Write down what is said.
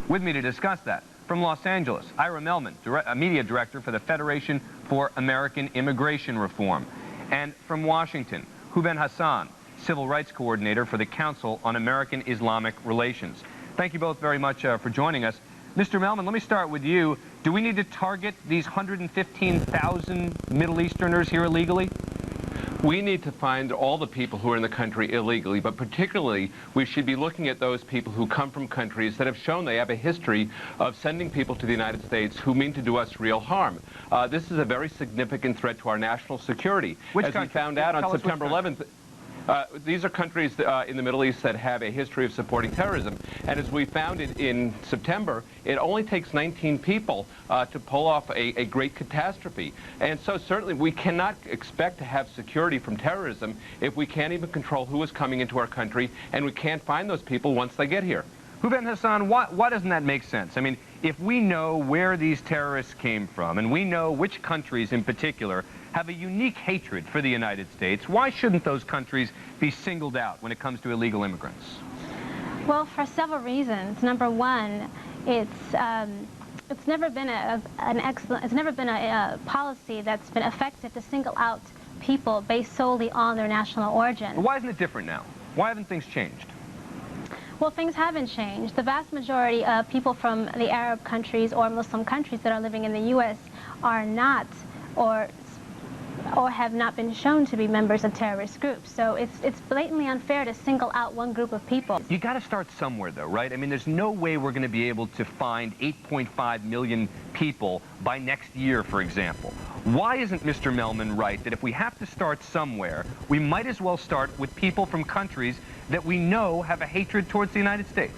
With me to discuss that, from Los Angeles, Ira Melman, Media Director for the Federation for American Immigration Reform. And from Washington, Hubben Hassan, Civil Rights Coordinator for the Council on American Islamic Relations. Thank you both very much for joining us. Mr. Melman, let me start with you. Do we need to target these 115,000 Middle Easterners here illegally? We need to find all the people who are in the country illegally, but particularly we should be looking at those people who come from countries that have shown they have a history of sending people to the United States who mean to do us real harm. This is a very significant threat to our national security. Which As country? we found out on September 11th, these are countries in the Middle East that have a history of supporting terrorism. And as we found it in September, it only takes 19 people to pull off a great catastrophe. And so certainly we cannot expect to have security from terrorism if we can't even control who is coming into our country, and we can't find those people once they get here. Hubben Hassan, why doesn't that make sense? I mean, if we know where these terrorists came from, and we know which countries in particular have a unique hatred for the United States, why shouldn't those countries be singled out when it comes to illegal immigrants? Well, for several reasons. Number one, it's never been a policy that's been effective to single out people based solely on their national origin. Why isn't it different now? Why haven't things changed? Well, things haven't changed. The vast majority of people from the Arab countries or Muslim countries that are living in the U.S. are not or have not been shown to be members of terrorist groups. So it's blatantly unfair to single out one group of people. You got to start somewhere, though, right? I mean, there's no way we're going to be able to find 8.5 million people by next year, for example. Why isn't Mr. Melman right that if we have to start somewhere, we might as well start with people from countries that we know have a hatred towards the United States?